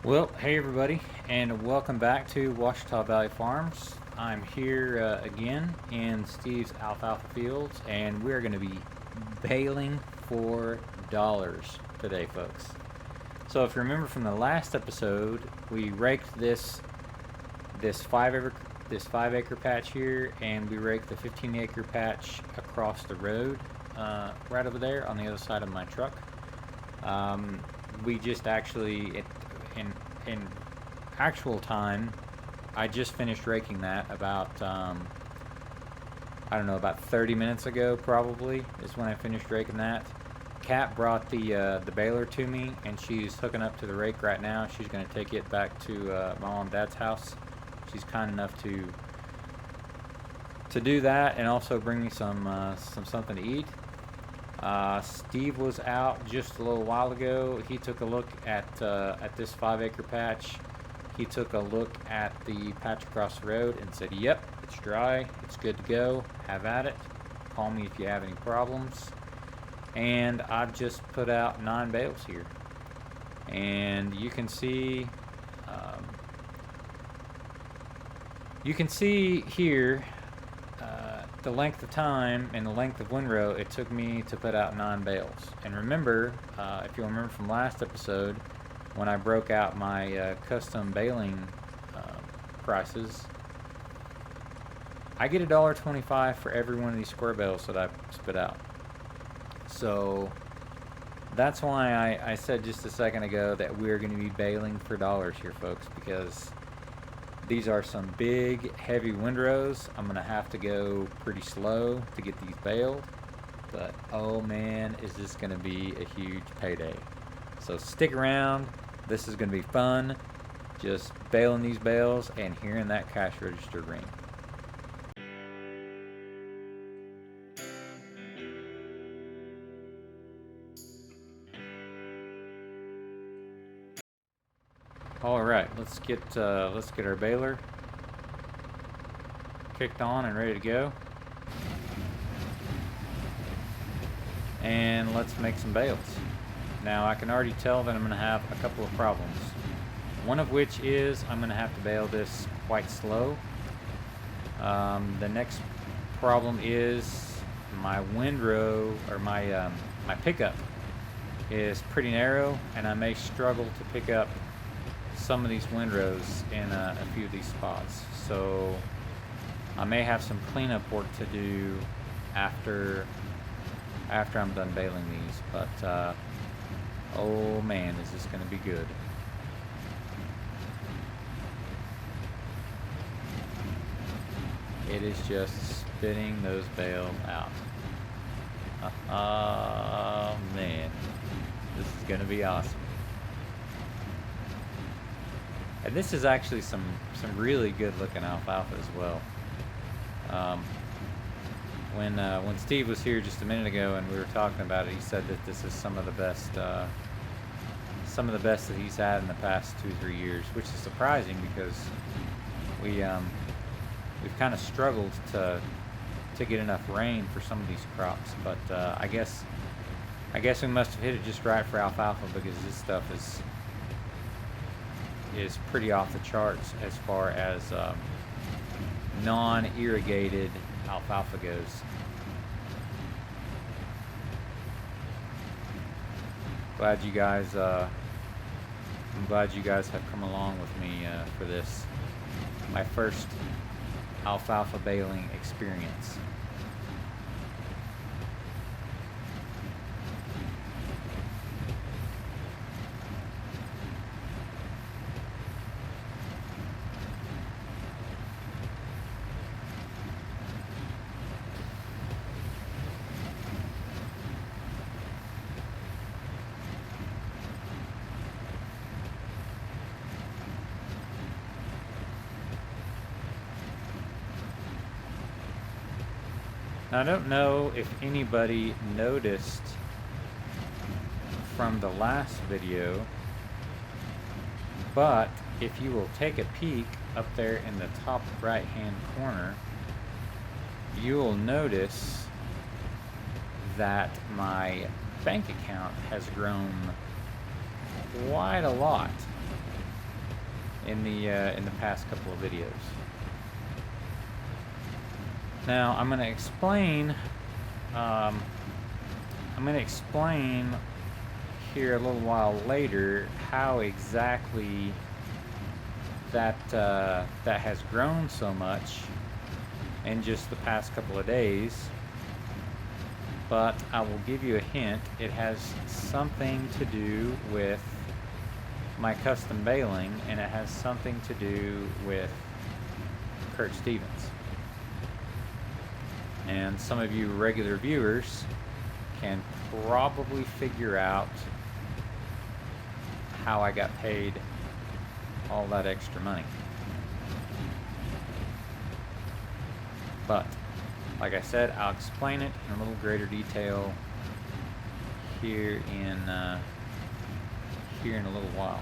Well, hey everybody, and welcome back to Washita Valley Farms. I'm here again in Steve's alfalfa fields, and we're going to be baling for dollars today, folks. So, if you remember from the last episode, we raked this 5 acre patch here, and we raked the 15-acre patch across the road, right over there on the other side of my truck. We just actually in actual time, I just finished raking that about I don't know, about 30 minutes ago probably is when I finished raking that. Kat brought the baler to me, and she's hooking up to the rake right now. She's going to take it back to my mom and dad's house. She's kind enough to do that, and also bring me some something to eat. Steve was out just a little while ago. He took a look at this 5 acre patch. He took a look at the patch across the road and said, "Yep, it's dry. It's good to go. Have at it. Call me if you have any problems." And I've just put out 9 bales here, and um, you can see here the length of time and the length of windrow it took me to put out 9 bales. And remember, if you'll remember from last episode, when I broke out my custom baling prices, I get $1.25 for every one of these square bales that I spit out. So that's why I said just a second ago that we're going to be baling for dollars here, folks, because these are some big, heavy windrows. I'm going to have to go pretty slow to get these baled. But, oh man, is this going to be a huge payday. So stick around. This is going to be fun. Just baling these bales and hearing that cash register ring. All right, let's get our baler kicked on and ready to go. And let's make some bales. Now I can already tell that I'm going to have a couple of problems. One of which is I'm going to have to bale this quite slow. The next problem is my windrow, or my pickup is pretty narrow, and I may struggle to pick up some of these windrows in a few of these spots. So I may have some cleanup work to do after I'm done baling these, but oh man, is this going to be good. It is just spitting those bales out. Oh man, this is going to be awesome. And this is actually some really good looking alfalfa as well. When Steve was here just a minute ago and we were talking about it, he said that this is some of the best that he's had in the past 2-3 years, which is surprising because we've kind of struggled to get enough rain for some of these crops. But I guess we must have hit it just right for alfalfa, because this stuff is pretty off the charts as far as non-irrigated alfalfa goes. I'm glad you guys have come along with me for this, my first alfalfa baling experience. Now, I don't know if anybody noticed from the last video, but if you will take a peek up there in the top right hand corner, you will notice that my bank account has grown quite a lot. in the past couple of videos. Now I'm going to explain. I'm going to explain here a little while later how exactly that that has grown so much in just the past couple of days. But I will give you a hint. It has something to do with my custom baling, and it has something to do with Kurt Stevens. And some of you regular viewers can probably figure out how I got paid all that extra money. But like I said, I'll explain it in a little greater detail here in a little while.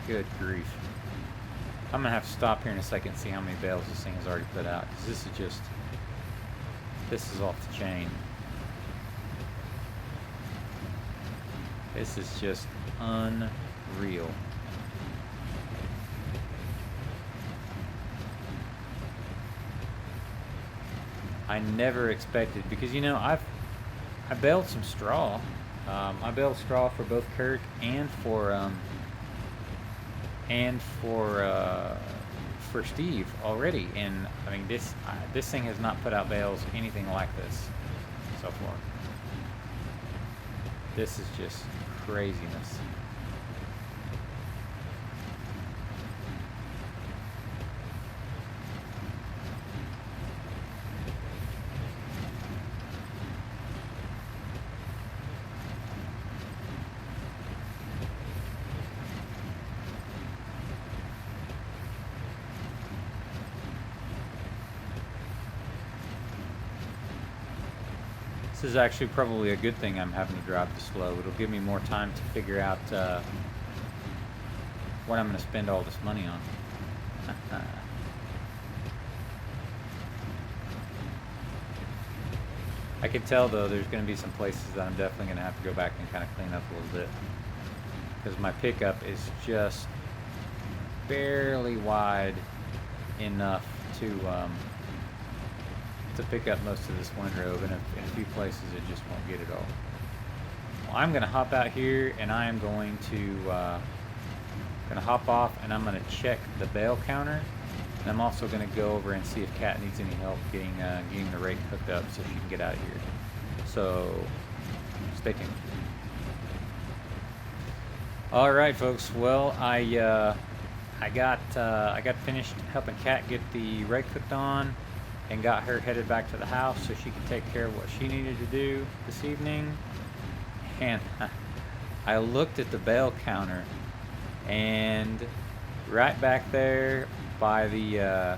Good grief. I'm gonna have to stop here in a second and see how many bales this thing has already put out, because this is off the chain. This is just unreal. I never expected, because you know I baled some straw. I baled straw for both Kurt and for Steve already, and I mean this thing has not put out bales anything like this so far. This is just craziness. This is actually probably a good thing I'm having to drive this slow. It'll give me more time to figure out what I'm going to spend all this money on. I can tell though there's going to be some places that I'm definitely going to have to go back and kind of clean up a little bit, because my pickup is just barely wide enough to pick up most of this windrow, and in a few places it just won't get it all. Well, I'm going to hop out here, and I am going to hop off, and I'm going to check the bale counter, and I'm also going to go over and see if Kat needs any help getting the rake hooked up so she can get out of here. So stay tuned. All right, folks. Well, I got finished helping Kat get the rake hooked on, and got her headed back to the house so she could take care of what she needed to do this evening. And I looked at the bale counter, and right back there by the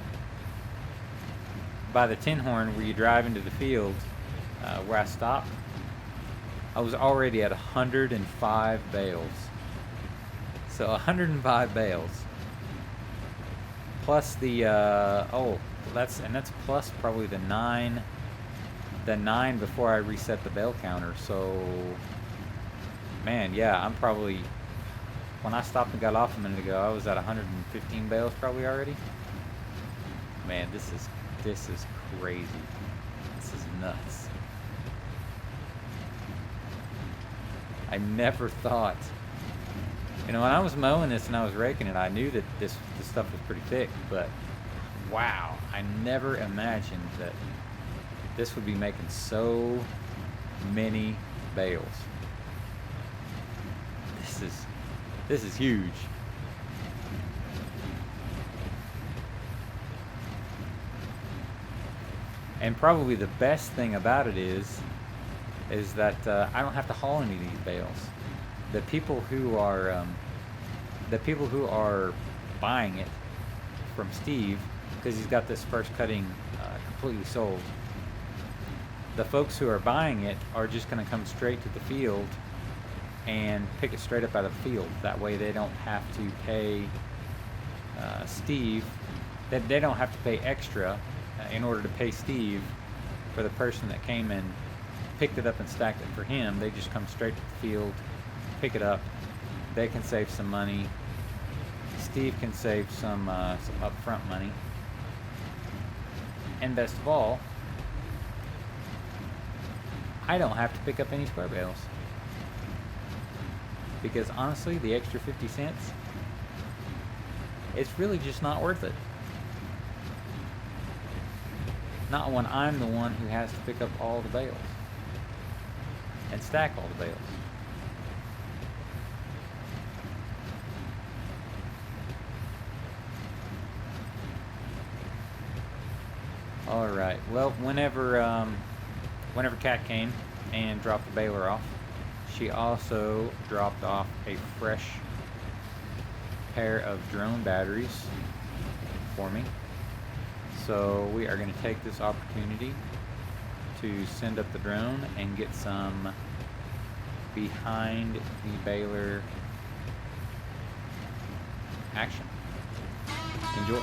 tin horn where you drive into the field, where I stopped, I was already at 105 bales. So 105 bales. Plus the that's plus probably the nine before I reset the bale counter. So man, yeah, I'm probably, when I stopped and got off a minute ago, I was at 115 bales probably already. Man, this is crazy. This is nuts. I never thought, you know, when I was mowing this and I was raking it, I knew that this stuff was pretty thick, but wow, I never imagined that this would be making so many bales. This is huge. And probably the best thing about it is that I don't have to haul any of these bales. The people who are buying it from Steve, because he's got this first cutting completely sold, the folks who are buying it are just going to come straight to the field and pick it straight up out of the field. That way they don't have to pay Steve, that they don't have to pay extra in order to pay Steve for the person that came and picked it up and stacked it for him. They just come straight to the field, pick it up. They can save some money. Steve can save some upfront money. And best of all, I don't have to pick up any square bales. Because honestly, the extra 50 cents, it's really just not worth it. Not when I'm the one who has to pick up all the bales and stack all the bales. All right. Well, whenever Kat came and dropped the baler off, she also dropped off a fresh pair of drone batteries for me. So we are going to take this opportunity to send up the drone and get some behind the baler action. Enjoy.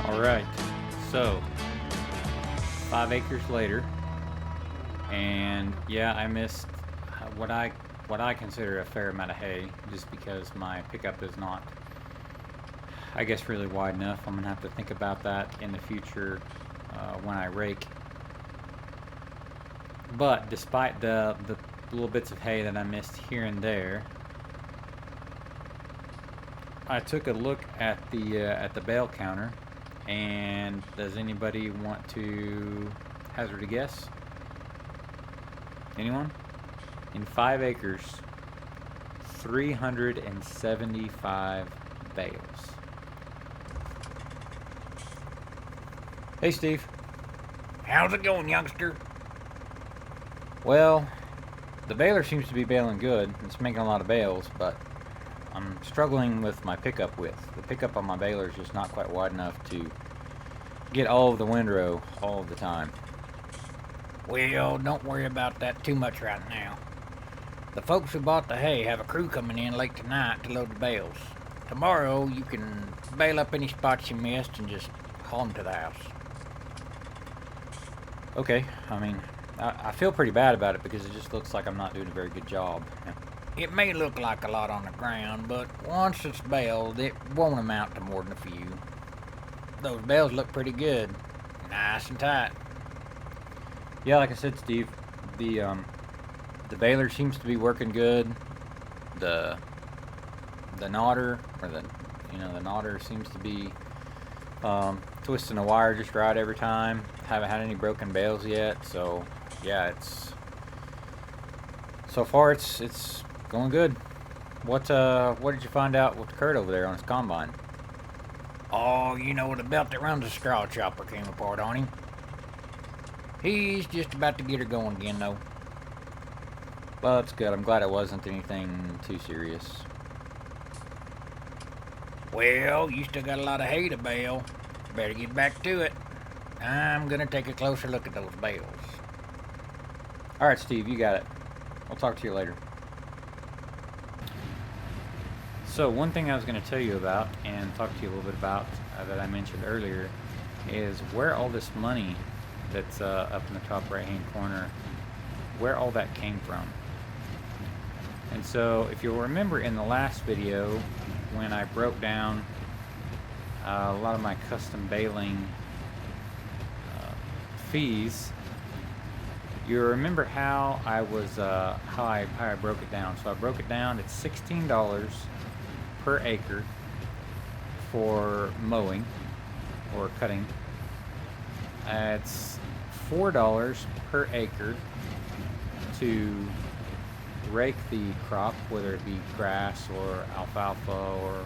Alright, so 5 acres later, and yeah, I missed what I consider a fair amount of hay, just because my pickup is not, I guess, really wide enough. I'm gonna have to think about that in the future when I rake. But despite the little bits of hay that I missed here and there, I took a look at the bale counter. And does anybody want to hazard a guess? Anyone? In 5 acres, 375 bales. Hey, Steve. How's it going, youngster? Well, the baler seems to be baling good. It's making a lot of bales, but I'm struggling with my pickup width. The pickup on my baler is just not quite wide enough to get all of the windrow all of the time. Well, don't worry about that too much right now. The folks who bought the hay have a crew coming in late tonight to load the bales. Tomorrow, you can bale up any spots you missed and just haul them to the house. Okay, I mean, I feel pretty bad about it because it just looks like I'm not doing a very good job. It may look like a lot on the ground, but once it's baled, it won't amount to more than a few. Those bales look pretty good. Nice and tight. Yeah, like I said, Steve, the baler seems to be working good. The knotter, or the knotter seems to be twisting the wire just right every time. Haven't had any broken bales yet, so yeah, so far it's going good. What did you find out with Kurt over there on his combine? Oh, the belt that runs the straw chopper came apart on him. He's just about to get her going again, though. Well, that's good. I'm glad it wasn't anything too serious. Well, you still got a lot of hay to bale. Better get back to it. I'm gonna take a closer look at those bales. All right, Steve, you got it. I'll talk to you later. So one thing I was going to tell you about and talk to you a little bit about that I mentioned earlier is where all this money that's up in the top right hand corner, where all that came from. And so if you'll remember in the last video when I broke down a lot of my custom baling fees, you remember how I was how I broke it down. So I broke it down at $16 per acre for mowing or cutting. It's $4 per acre to rake the crop, whether it be grass or alfalfa or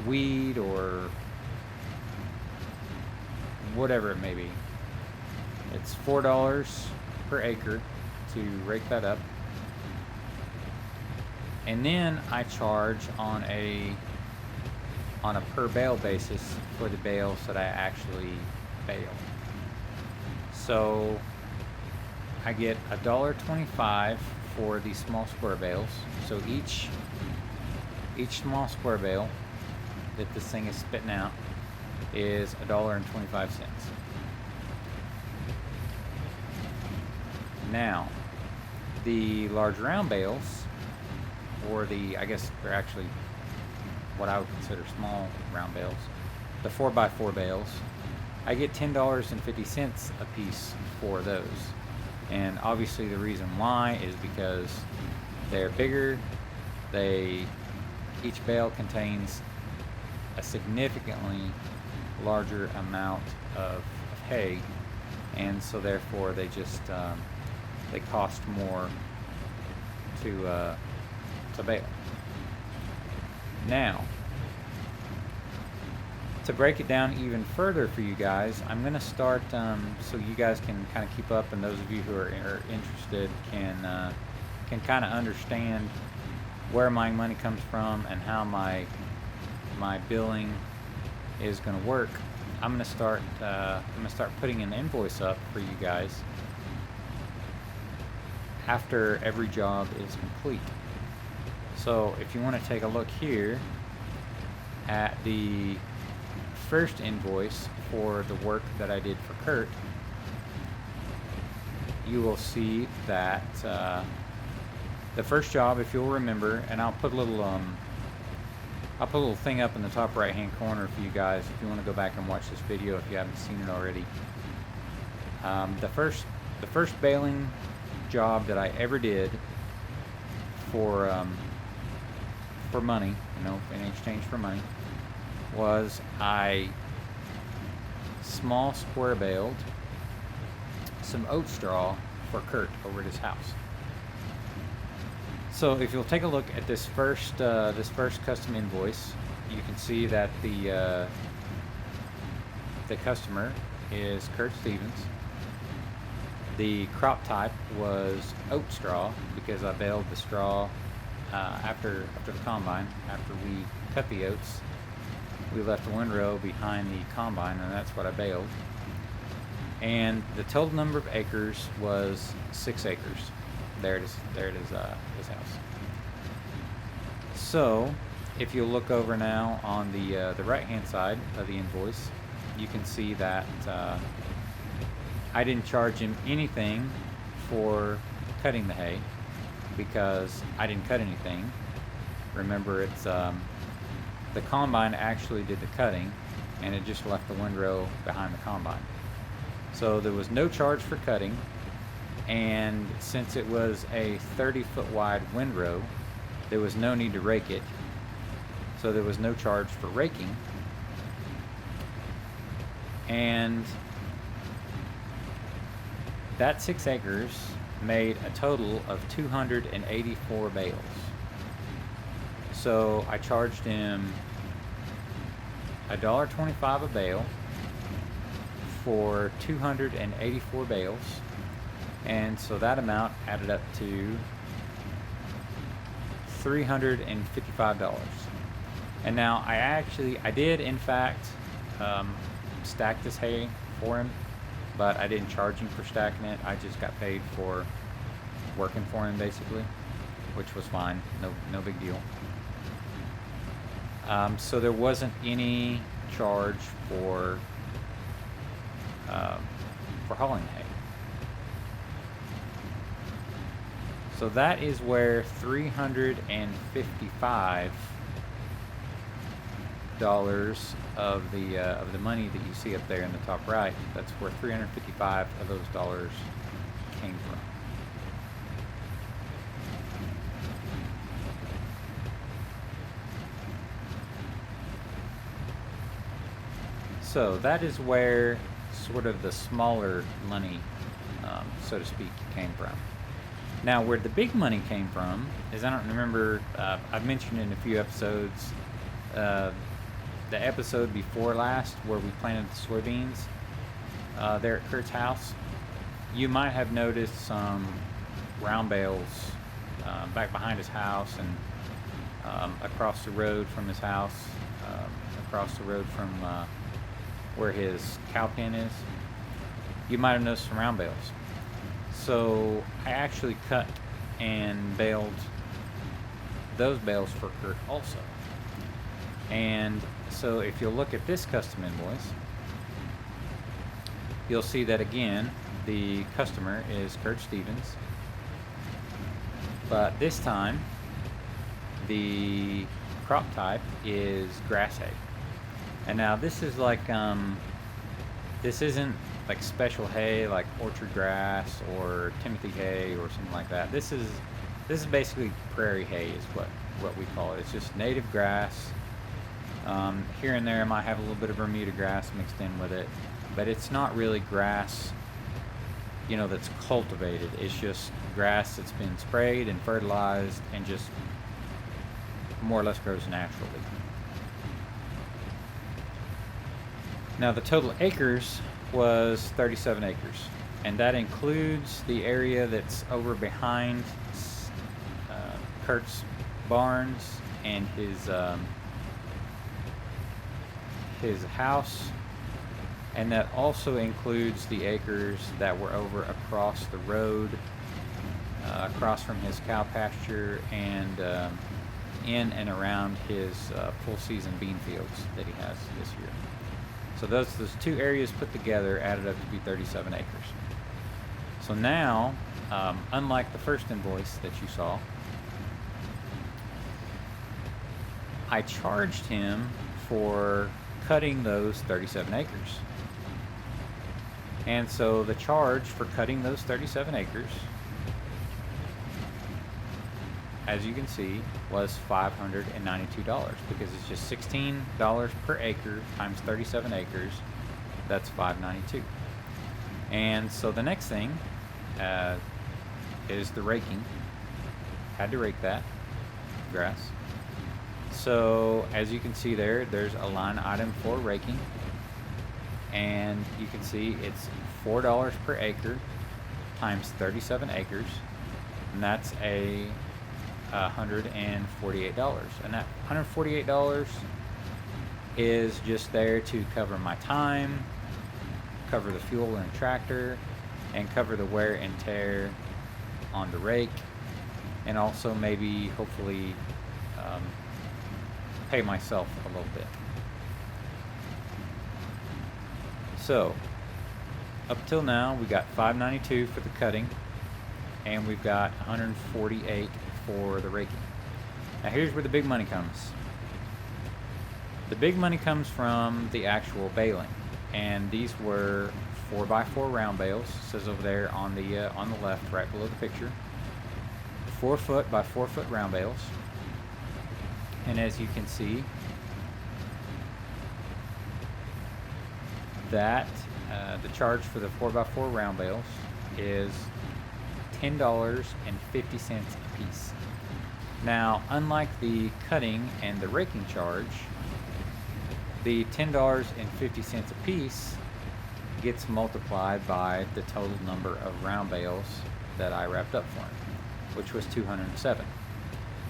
weed or whatever it may be. It's $4 per acre to rake that up. And then I charge on a per bale basis for the bales that I actually bale. So I get $1.25 for these small square bales. So each small square bale that this thing is spitting out is $1.25. Now, the large round bales, or I guess they're actually what I would consider small round bales, the 4x4 bales, I get $10.50 a piece for those. And obviously the reason why is because they're bigger, each bale contains a significantly larger amount of hay, and so therefore they just they cost more to bale. Now, to break it down even further for you guys, I'm going to start so you guys can kind of keep up, and those of you who are interested can kind of understand where my money comes from and how my billing is going to work. I'm going to start putting an invoice up for you guys after every job is complete. So if you want to take a look here at the first invoice for the work that I did for Kurt, you will see that the first job, if you'll remember, and I'll put a little thing up in the top right hand corner for you guys if you want to go back and watch this video if you haven't seen it already. The first baling job that I ever did for money, in exchange for money, was I small square baled some oat straw for Kurt over at his house. So if you'll take a look at this first custom invoice, you can see that the customer is Kurt Stevens. The crop type was oat straw because I baled the straw after the combine, after we cut the oats, we left the windrow behind the combine, and that's what I baled. And the total number of acres was 6 acres. There it is. There it is. This house. So, if you look over now on the right-hand side of the invoice, you can see that I didn't charge him anything for cutting the hay because I didn't cut anything. Remember, it's the combine actually did the cutting, and it just left the windrow behind the combine. So there was no charge for cutting, and since it was a 30-foot wide windrow, there was no need to rake it. So there was no charge for raking. And that 6 acres made a total of 284 bales. So I charged him $1.25 a bale for 284 bales, and so that amount added up to $355. And now I did in fact stack this hay for him, but I didn't charge him for stacking it. I just got paid for working for him, basically, which was fine. No big deal. So there wasn't any charge for hauling hay. So that is where $355 of the money that you see up there in the top right, that's where 355 of those dollars came from. So that is where sort of the smaller money, so to speak, came from. Now, where the big money came from is, I don't remember, I've mentioned in a few episodes, the episode before last where we planted the soybeans there at Kurt's house. You might have noticed some round bales back behind his house and across the road from his house, across the road from where his cow pen is. You might have noticed some round bales. So I actually cut and baled those bales for Kurt also. And so if you'll look at this custom invoice, you'll see that again the customer is Kurt Stevens, but this time the crop type is grass hay. And now this is like this isn't like special hay like orchard grass or Timothy hay or something like that. This is basically prairie hay is what we call it. It's just native grass. Here and there it might have a little bit of Bermuda grass mixed in with it, but it's not really grass, you know, that's cultivated. It's just grass that's been sprayed and fertilized and just more or less grows naturally. Now the total acres was 37 acres, and that includes the area that's over behind Kurt's barns and his house, and that also includes the acres that were over across the road, across from his cow pasture, and in and around his full season bean fields that he has this year. So those two areas put together added up to be 37 acres. So now, unlike the first invoice that you saw, I charged him for cutting those 37 acres. And so the charge for cutting those 37 acres, as you can see, was $592 because it's just $16 per acre times 37 acres. That's $592. And so the next thing is the raking. Had to rake that grass. So as you can see there's a line item for raking, and you can see it's $4 per acre times 37 acres, and that's a $148. And that $148 is just there to cover my time, cover the fuel in the tractor, and cover the wear and tear on the rake, and also maybe hopefully pay myself a little bit. So up till now we got $592 for the cutting, and we've got $148 for the raking. Now here's where the big money comes. The big money comes from the actual baling, and these were 4x4 round bales. It says over there on the left, right below the picture, 4 foot by 4 foot round bales. And as you can see, that the charge for the 4x4 round bales is $10.50 a piece. Now, unlike the cutting and the raking charge, the $10.50 a piece gets multiplied by the total number of round bales that I wrapped up for him, which was 207.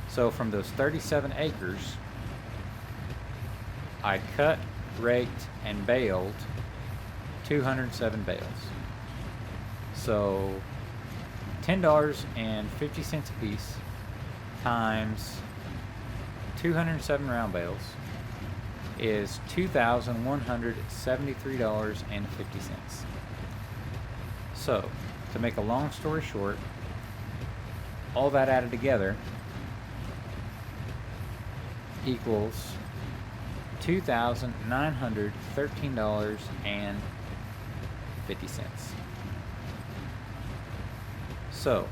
So from those 37 acres, I cut, raked, and baled 207 bales. So $10.50 a piece times 207 round bales is $2,173.50. So, to make a long story short, all that added together equals $2,913.50. So,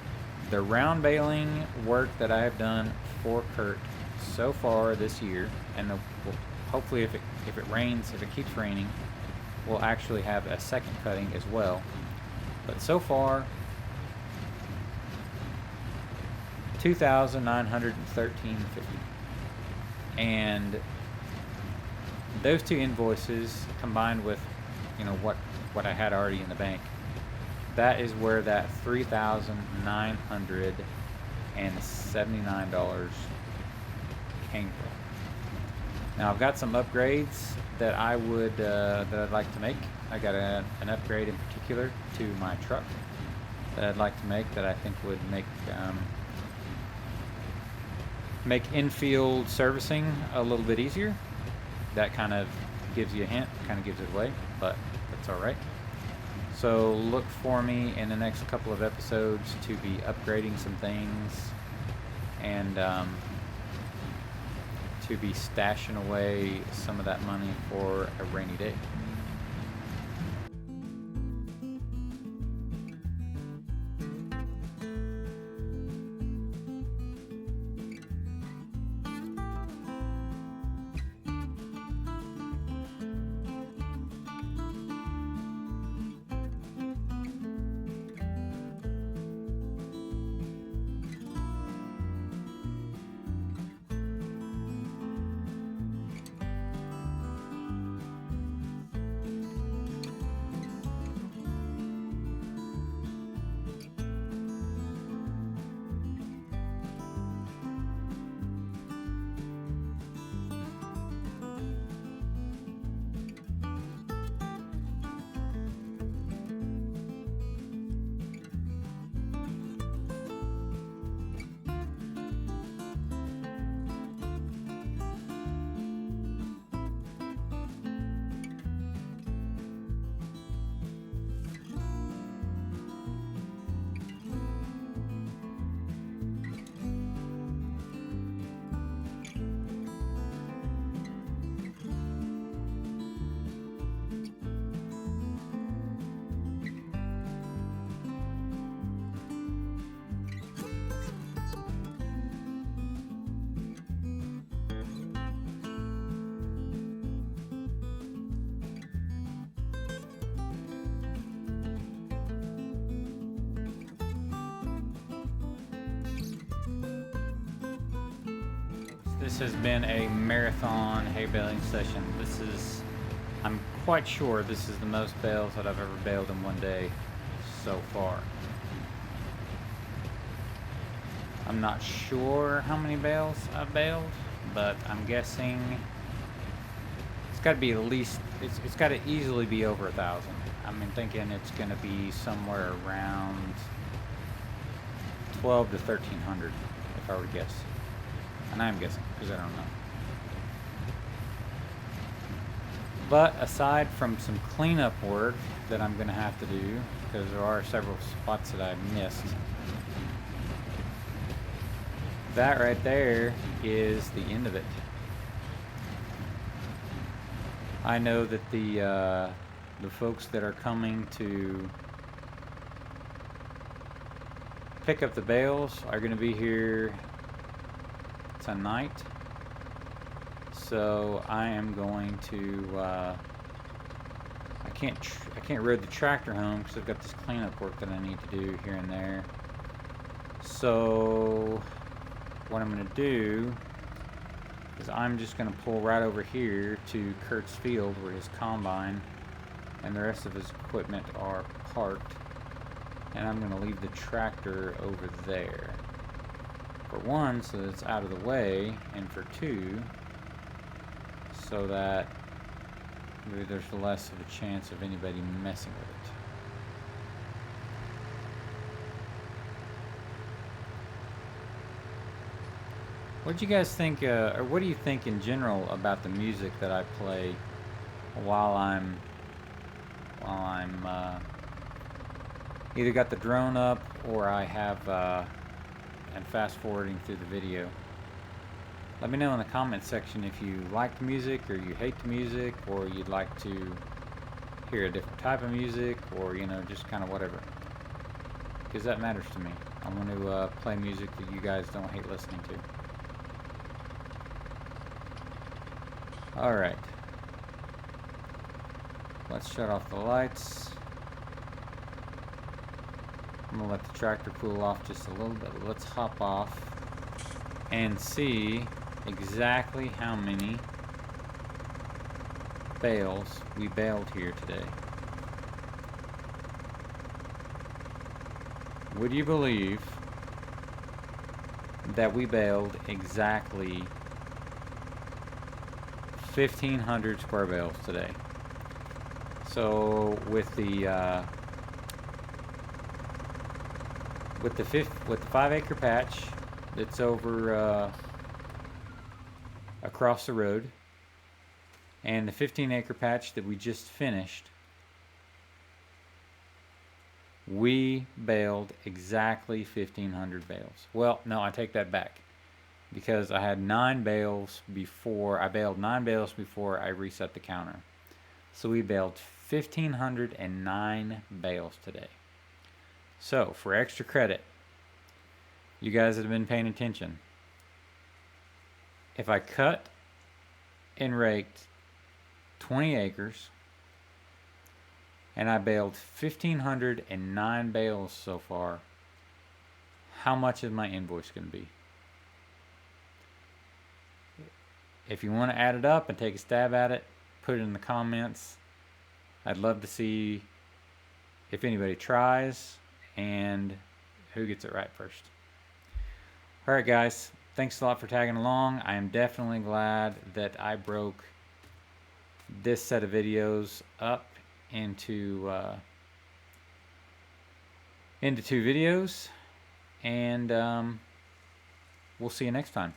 the round baling work that I have done for Kurt so far this year, and hopefully if it rains, if it keeps raining, we'll actually have a second cutting as well. But so far, $2,913.50. And those two invoices combined with, what I had already in the bank, that is where that $3,979 came from. Now I've got some upgrades that I'd like to make. I got an upgrade in particular to my truck that I'd like to make that I think would make infield servicing a little bit easier. That kind of gives you a hint, kind of gives it away, but that's all right. So look for me in the next couple of episodes to be upgrading some things and to be stashing away some of that money for a rainy day. This has been a marathon hay baling session. I'm quite sure this is the most bales that I've ever baled in one day so far. I'm not sure how many bales I've baled, but I'm guessing it's got to be at least, it's got to easily be over 1,000. I'm thinking it's going to be somewhere around 12 to 1,300 if I were to guess. And I'm guessing because I don't know. But aside from some cleanup work that I'm going to have to do, because there are several spots that I've missed, that right there is the end of it. I know that the folks that are coming to pick up the bales are going to be here tonight. So I am going to I can't road the tractor home because I've got this cleanup work that I need to do here and there. So what I'm going to do is I'm just going to pull right over here to Kurt's field where his combine and the rest of his equipment are parked, and I'm going to leave the tractor over there. For one, so that it's out of the way, and for two, so that maybe there's less of a chance of anybody messing with it. What do you guys think, or what do you think in general about the music that I play while I'm either got the drone up or I have and fast forwarding through the video? Let me know in the comment section if you like the music or you hate the music, or you'd like to hear a different type of music, or just kind of whatever, because that matters to me. I want to play music that you guys don't hate listening to. Alright, let's shut off the lights. I'm going to let the tractor cool off just a little bit. Let's hop off and see exactly how many bales we baled here today. Would you believe that we baled exactly 1,500 square bales today? So with the 5-acre patch that's over across the road, and the 15-acre patch that we just finished, we baled exactly 1,500 bales. Well, no, I take that back, because I had 9 bales before I baled 9 bales before I reset the counter. So we baled 1,509 bales today. So for extra credit, you guys that have been paying attention, if I cut and raked 20 acres and I baled 1,509 bales so far, how much is my invoice going to be? If you want to add it up and take a stab at it, put it in the comments. I'd love to see if anybody tries and who gets it right first. Alright guys, thanks a lot for tagging along. I am definitely glad that I broke this set of videos up into 2 videos, and we'll see you next time.